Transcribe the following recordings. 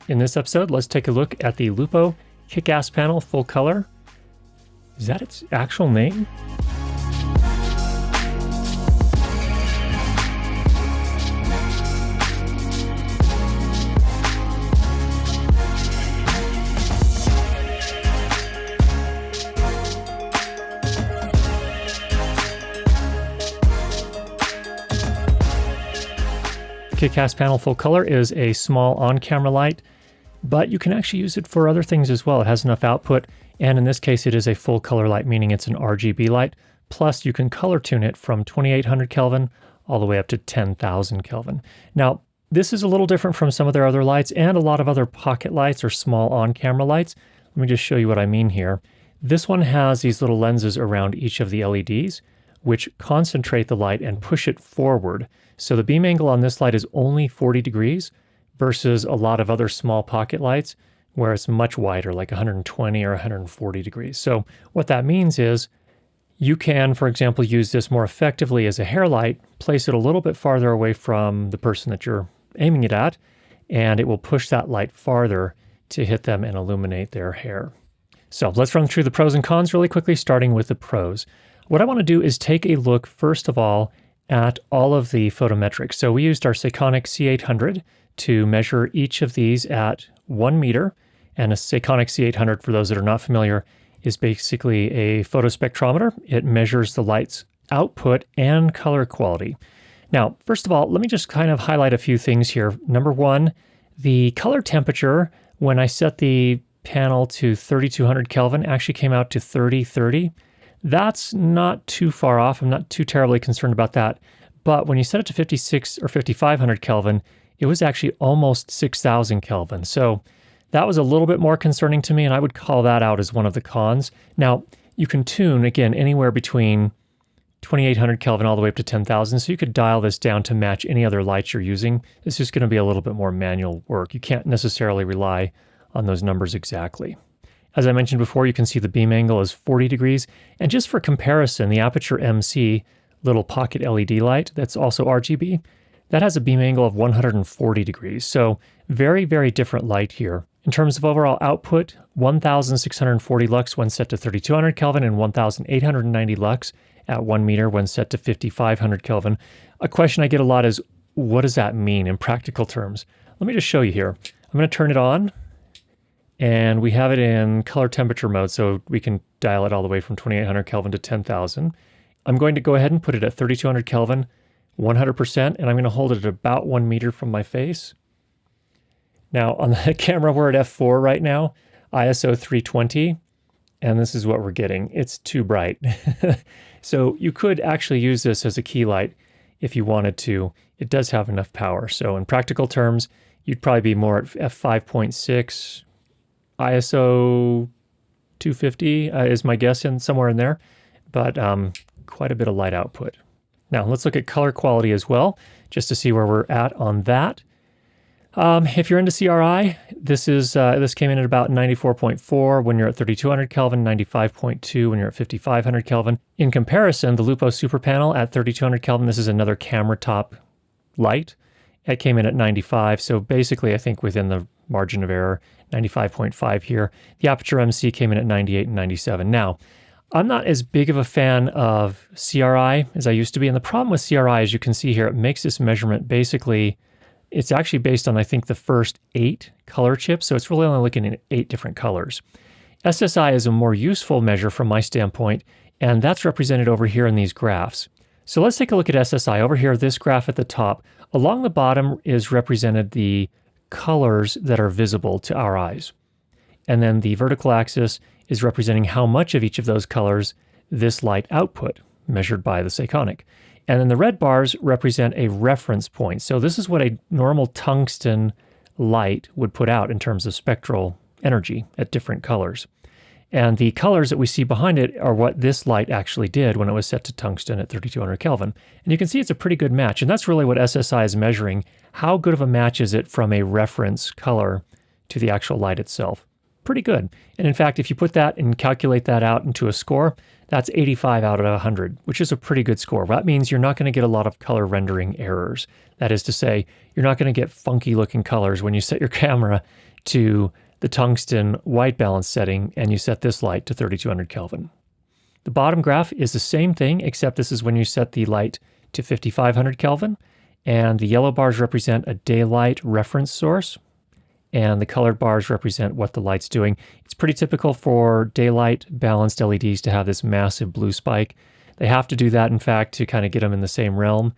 In this episode, let's take a look at the Lupo Kickasspanel Full Color. Is that its actual name? Kickasspanel Full Color is a small on-camera light, but you can actually use it for other things as well. It has enough output, and in this case it is a full color light, meaning it's an RGB light, plus you can color tune it from 2800 Kelvin all the way up to 10,000 Kelvin. Now, this is a little different from some of their other lights and a lot of other pocket lights or small on-camera lights. Let me just show you what I mean here. This one has these little lenses around each of the LEDs, which concentrate the light and push it forward. So the beam angle on this light is only 40 degrees versus a lot of other small pocket lights where it's much wider, like 120 or 140 degrees. So what that means is you can, for example, use this more effectively as a hair light, place it a little bit farther away from the person that you're aiming it at, and it will push that light farther to hit them and illuminate their hair. So let's run through the pros and cons really quickly, starting with the pros. What I want to do is take a look, first of all, at all of the photometrics. So we used our Sekonic C800 to measure each of these at 1 meter. And a Sekonic C800, for those that are not familiar, is basically a photospectrometer. It measures the light's output and color quality. Now, first of all, let me just kind of highlight a few things here. Number one, the color temperature, when I set the panel to 3200 Kelvin, actually came out to 3030. That's not too far off. I'm not too terribly concerned about that. But when you set it to 56 or 5500 Kelvin, it was actually almost 6000 Kelvin. So that was a little bit more concerning to me, and I would call that out as one of the cons. Now, you can tune, again, anywhere between 2800 Kelvin all the way up to 10,000, so you could dial this down to match any other lights you're using. It's just going to be a little bit more manual work. You can't necessarily rely on those numbers exactly. As I mentioned before, you can see the beam angle is 40 degrees. And just for comparison, the Aperture MC little pocket LED light that's also RGB, that has a beam angle of 140 degrees. So very, very different light here. In terms of overall output, 1,640 lux when set to 3200 Kelvin and 1,890 lux at 1 meter when set to 5,500 Kelvin. A question I get a lot is, what does that mean in practical terms? Let me just show you here. I'm going to turn it on. And we have it in color temperature mode, so we can dial it all the way from 2800 Kelvin to 10,000. I'm going to go ahead and put it at 3200 Kelvin, 100%, and I'm going to hold it at about 1 meter from my face. Now, on the camera, we're at f4 right now, ISO 320, and this is what we're getting. It's too bright. So you could actually use this as a key light if you wanted to. It does have enough power. So in practical terms, you'd probably be more at f5.6, ISO 250 is my guess, in somewhere in there, but quite a bit of light output. Now let's look at color quality as well, just to see where we're at on that. If you're into CRI, this came in at about 94.4 when you're at 3200 Kelvin, 95.2 when you're at 5500 Kelvin. In comparison, the Lupo Super Panel at 3200 Kelvin, this is another camera top light. It came in at 95, so basically I think within the margin of error, 95.5 here. The Aperture MC came in at 98 and 97. Now, I'm not as big of a fan of CRI as I used to be, and the problem with CRI, as you can see here, it makes this measurement basically, it's actually based on, I think, the first 8 color chips, so it's really only looking at 8 different colors. SSI is a more useful measure from my standpoint, and that's represented over here in these graphs. So let's take a look at SSI. Over here, this graph at the top, along the bottom is represented the colors that are visible to our eyes. And then the vertical axis is representing how much of each of those colors this light output, measured by the Sekonic. And then the red bars represent a reference point. So this is what a normal tungsten light would put out in terms of spectral energy at different colors. And the colors that we see behind it are what this light actually did when it was set to tungsten at 3200 Kelvin. And you can see it's a pretty good match. And that's really what SSI is measuring. How good of a match is it from a reference color to the actual light itself? Pretty good. And in fact, if you put that and calculate that out into a score, that's 85 out of 100, which is a pretty good score. That means you're not going to get a lot of color rendering errors. That is to say, you're not going to get funky looking colors when you set your camera to the tungsten white balance setting, and you set this light to 3200 Kelvin. The bottom graph is the same thing, except this is when you set the light to 5500 Kelvin, and the yellow bars represent a daylight reference source, and the colored bars represent what the light's doing. It's pretty typical for daylight balanced LEDs to have this massive blue spike. They have to do that, in fact, to kind of get them in the same realm,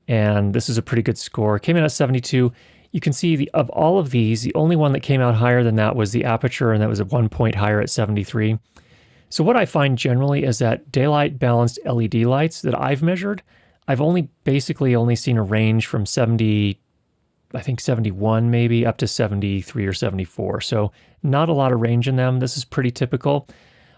and this is a pretty good score. It came in at 72. You can see of all of these, the only one that came out higher than that was the aperture, and that was at 1 point higher at 73. So what I find generally is that daylight balanced LED lights that I've measured, I've basically only seen a range from 70, I think 71 maybe, up to 73 or 74. So not a lot of range in them. This is pretty typical.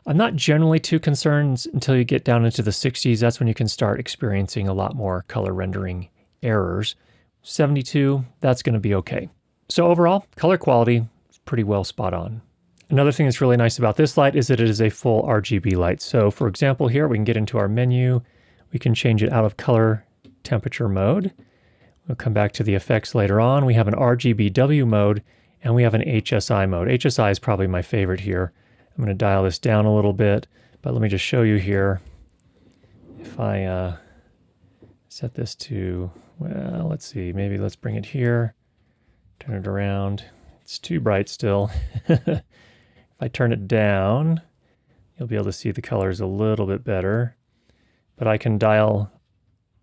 I'm not generally too concerned until you get down into the 60s. That's when you can start experiencing a lot more color rendering errors. 72, that's going to be okay. So overall, color quality is pretty well spot on. Another thing that's really nice about this light is that it is a full RGB light. So for example here, we can get into our menu. We can change it out of color temperature mode. We'll come back to the effects later on. We have an RGBW mode, and we have an HSI mode. HSI is probably my favorite here. I'm going to dial this down a little bit, but let me just show you here. If I set this to, well, let's see, maybe let's bring it here, turn it around. It's too bright still. If I turn it down, you'll be able to see the colors a little bit better, but I can dial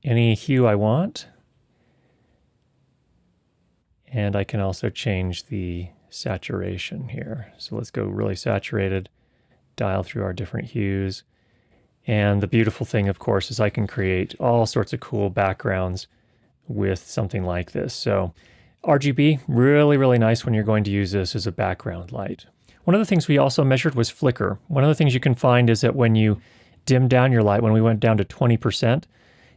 any hue I want. And I can also change the saturation here. So let's go really saturated, dial through our different hues. And the beautiful thing, of course, is I can create all sorts of cool backgrounds with something like this. So RGB, really, really nice when you're going to use this as a background light. One of the things we also measured was flicker. One of the things you can find is that when you dim down your light, when we went down to 20%,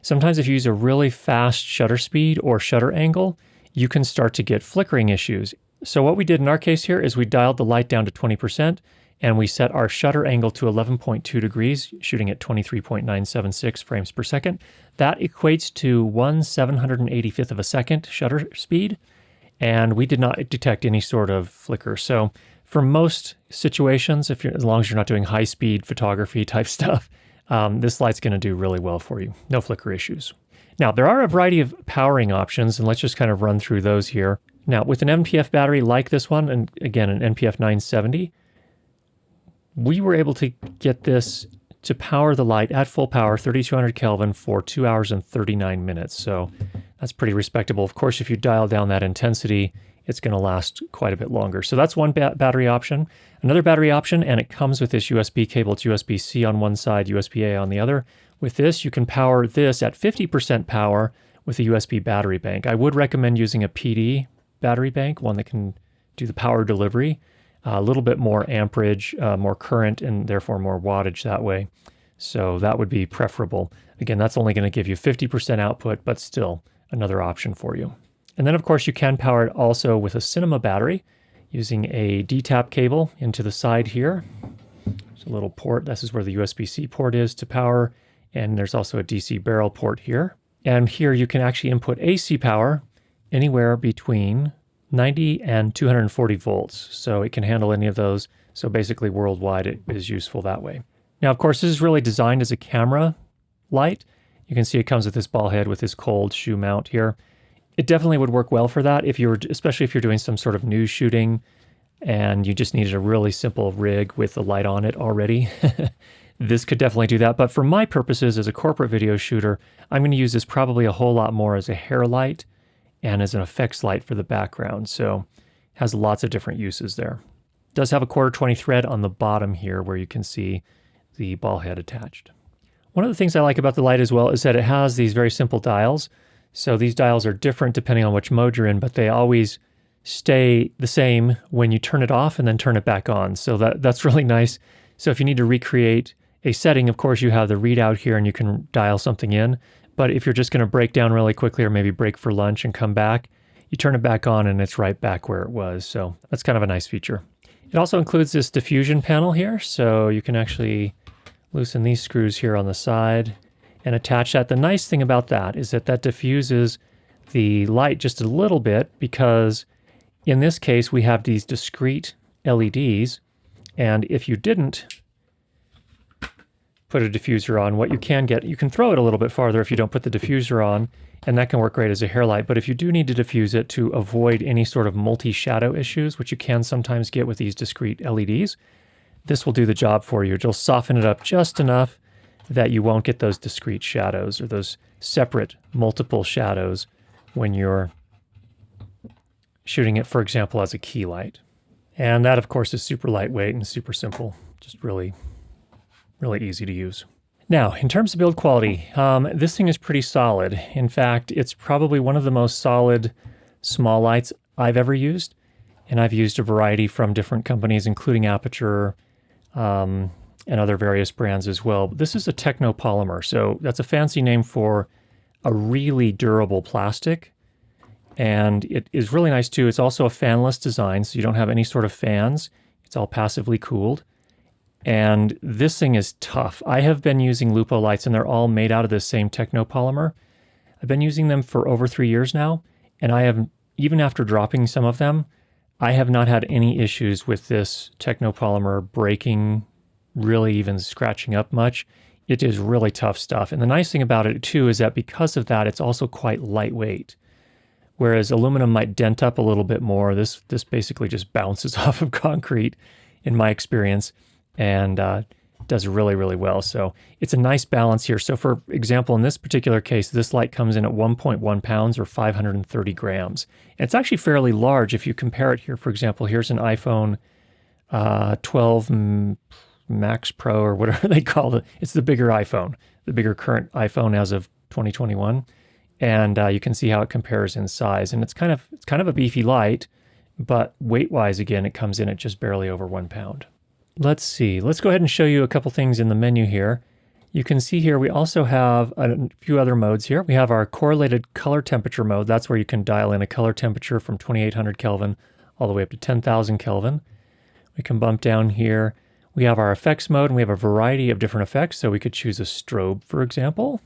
sometimes if you use a really fast shutter speed or shutter angle, you can start to get flickering issues. So what we did in our case here is we dialed the light down to 20%, and we set our shutter angle to 11.2 degrees, shooting at 23.976 frames per second. That equates to 1/785th of a second shutter speed, and we did not detect any sort of flicker. So for most situations, as long as you're not doing high-speed photography type stuff, this light's going to do really well for you. No flicker issues. Now, there are a variety of powering options, and let's just kind of run through those here. Now, with an NPF battery like this one, and again, an NPF 970, we were able to get this to power the light at full power, 3200 Kelvin, for 2 hours and 39 minutes. So that's pretty respectable. Of course, if you dial down that intensity, it's going to last quite a bit longer. So that's one battery option. Another battery option, and it comes with this USB cable. It's USB-C on one side, USB-A on the other. With this, you can power this at 50% power with a USB battery bank. I would recommend using a PD battery bank, one that can do the power delivery, a little bit more amperage, more current, and therefore more wattage that way. So that would be preferable. Again, that's only going to give you 50% output, but still another option for you. And then, of course, you can power it also with a cinema battery using a D-tap cable into the side here. There's a little port. This is where the USB-C port is to power. And there's also a DC barrel port here. And here you can actually input AC power anywhere between 90 and 240 volts. So it can handle any of those. So basically worldwide it is useful that way. Now, of course, this is really designed as a camera light. You can see it comes with this ball head with this cold shoe mount here. It definitely would work well for that, especially if you're doing some sort of news shooting and you just needed a really simple rig with the light on it already. This could definitely do that. But for my purposes as a corporate video shooter, I'm going to use this probably a whole lot more as a hair light and as an effects light for the background. So it has lots of different uses there. It does have a 1/4-20 thread on the bottom here where you can see the ball head attached. One of the things I like about the light as well is that it has these very simple dials. So these dials are different depending on which mode you're in, but they always stay the same when you turn it off and then turn it back on. So that's really nice. So if you need to recreate a setting, of course, you have the readout here and you can dial something in. But if you're just going to break down really quickly or maybe break for lunch and come back, you turn it back on and it's right back where it was. So that's kind of a nice feature. It also includes this diffusion panel here. So you can actually loosen these screws here on the side and attach that. The nice thing about that is that that diffuses the light just a little bit because In this case, we have these discrete LEDs, and if you didn't put a diffuser on, what you can get, you can throw it a little bit farther if you don't put the diffuser on, and that can work great as a hair light. But if you do need to diffuse it to avoid any sort of multi-shadow issues, which you can sometimes get with these discrete LEDs, this will do the job for you. It'll soften it up just enough that you won't get those discrete shadows or those separate multiple shadows when you're shooting it, for example, as a key light. And that, of course, is super lightweight and super simple, just really easy to use. Now, in terms of build quality, this thing is pretty solid. In fact, it's probably one of the most solid small lights I've ever used, and I've used a variety from different companies, including Aperture, and other various brands as well. This is a technopolymer, so that's a fancy name for a really durable plastic. And it is really nice too. It's also a fanless design, so you don't have any sort of fans. It's all passively cooled. And this thing is tough. I have been using Lupo lights, and they're all made out of this same technopolymer. I've been using them for over 3 years now, and I have, even after dropping some of them, I have not had any issues with this technopolymer breaking, really even scratching up much. It is really tough stuff. And the nice thing about it too is that because of that, it's also quite lightweight. Whereas aluminum might dent up a little bit more, this basically just bounces off of concrete, in my experience, and does really, really well. So it's a nice balance here. So for example, in this particular case, this light comes in at 1.1 pounds or 530 grams. And it's actually fairly large if you compare it here. For example, here's an iPhone 12 Max Pro or whatever they call it. It's the bigger iPhone, the bigger current iPhone as of 2021. And you can see how it compares in size. And it's kind of a beefy light, but weight-wise, again, it comes in at just barely over 1 pound. Let's see. Let's go ahead and show you a couple things in the menu here. You can see here we also have a few other modes here. We have our correlated color temperature mode. That's where you can dial in a color temperature from 2800 Kelvin all the way up to 10,000 Kelvin. We can bump down here. We have our effects mode, and we have a variety of different effects. So we could choose a strobe, for example.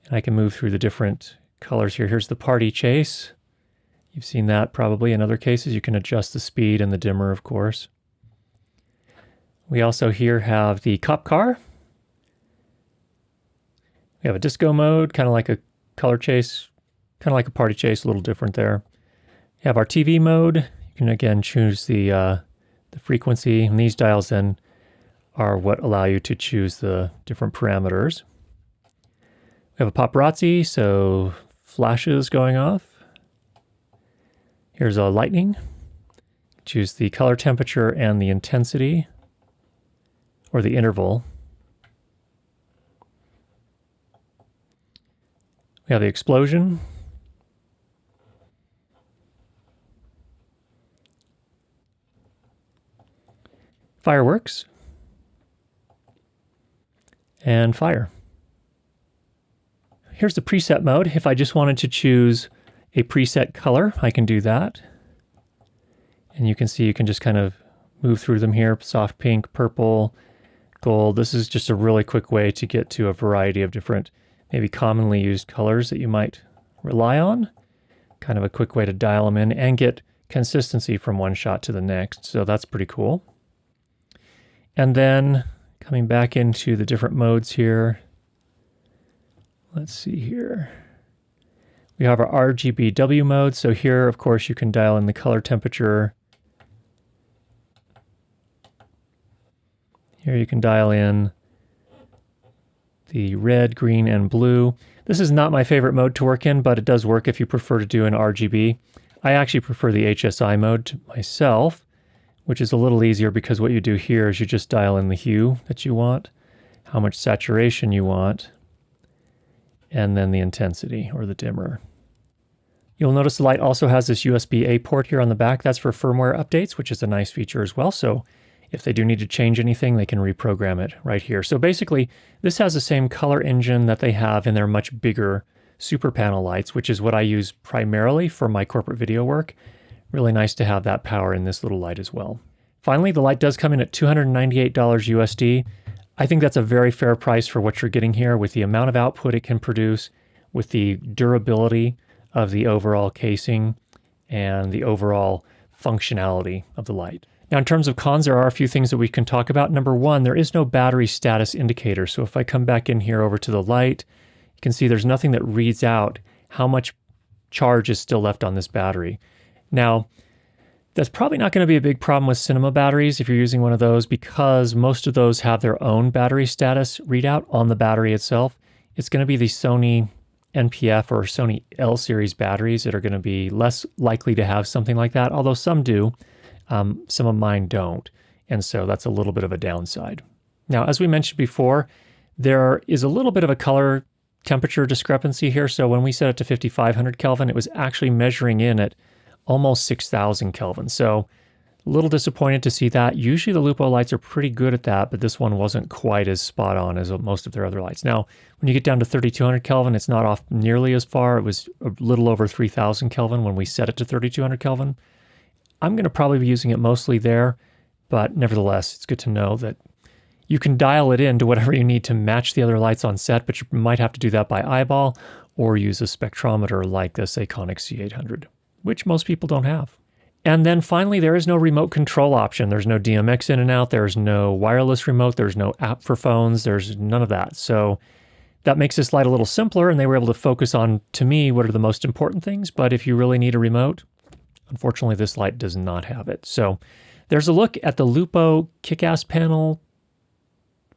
And I can move through the different colors here. Here's the party chase. You've seen that probably in other cases. You can adjust the speed and the dimmer, of course. We also here have the cop car. We have a disco mode, kind of like a color chase, kind of like a party chase, a little different there. We have our TV mode. You can again choose the frequency, and these dials then are what allow you to choose the different parameters. We have a paparazzi, so flashes going off. Here's a lightning. Choose the color temperature and the intensity, or the interval. We have the explosion. Fireworks. And fire. Here's the preset mode. If I just wanted to choose a preset color, I can do that. And you can see you can just kind of move through them here. Soft pink, purple, gold. This is just a really quick way to get to a variety of different, maybe commonly used colors that you might rely on. Kind of a quick way to dial them in and get consistency from one shot to the next. So that's pretty cool. And then coming back into the different modes here. Let's see here. We have our RGBW mode. So here, of course, you can dial in the color temperature. Here you can dial in the red, green, and blue. This is not my favorite mode to work in, but it does work if you prefer to do an RGB. I actually prefer the HSI mode myself, which is a little easier because what you do here is you just dial in the hue that you want, how much saturation you want, and then the intensity or the dimmer. You'll notice the light also has this USB-A port here on the back. That's for firmware updates, which is a nice feature as well. So if they do need to change anything, they can reprogram it right here. So basically, this has the same color engine that they have in their much bigger super panel lights, which is what I use primarily for my corporate video work. Really nice to have that power in this little light as well. Finally, the light does come in at $298 USD. I think that's a very fair price for what you're getting here with the amount of output it can produce, with the durability of the overall casing, and the overall functionality of the light. Now, in terms of cons, there are a few things that we can talk about. Number one, there is no battery status indicator. So if I come back in here over to the light, you can see there's nothing that reads out how much charge is still left on this battery. Now, that's probably not going to be a big problem with cinema batteries if you're using one of those, because most of those have their own battery status readout on the battery itself. It's going to be the Sony NPF or Sony L series batteries that are going to be less likely to have something like that, although some do. Some of mine don't, and so that's a little bit of a downside. Now, as we mentioned before, there is a little bit of a color temperature discrepancy here. So when we set it to 5500 Kelvin, it was actually measuring in at almost 6000 Kelvin. So a little disappointed to see that. Usually the Lupo lights are pretty good at that, but this one wasn't quite as spot on as most of their other lights. Now, when you get down to 3200 Kelvin, it's not off nearly as far. It was a little over 3000 Kelvin when we set it to 3200 Kelvin. I'm going to probably be using it mostly there, but nevertheless, it's good to know that you can dial it in to whatever you need to match the other lights on set, but you might have to do that by eyeball or use a spectrometer like this Iconic C800, which most people don't have. And then finally, there is no remote control option. There's no DMX in and out. There's no wireless remote. There's no app for phones. There's none of that. So that makes this light a little simpler, and they were able to focus on, to me, what are the most important things. But if you really need a remote, unfortunately, this light does not have it. So there's a look at the Lupo Kickasspanel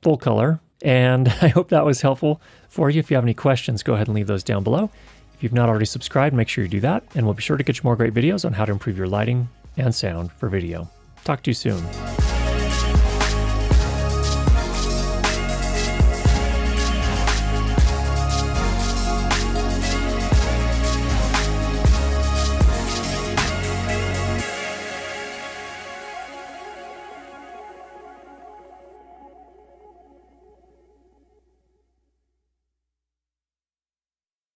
full color, and I hope that was helpful for you. If you have any questions, go ahead and leave those down below. If you've not already subscribed, make sure you do that, and we'll be sure to get you more great videos on how to improve your lighting and sound for video. Talk to you soon.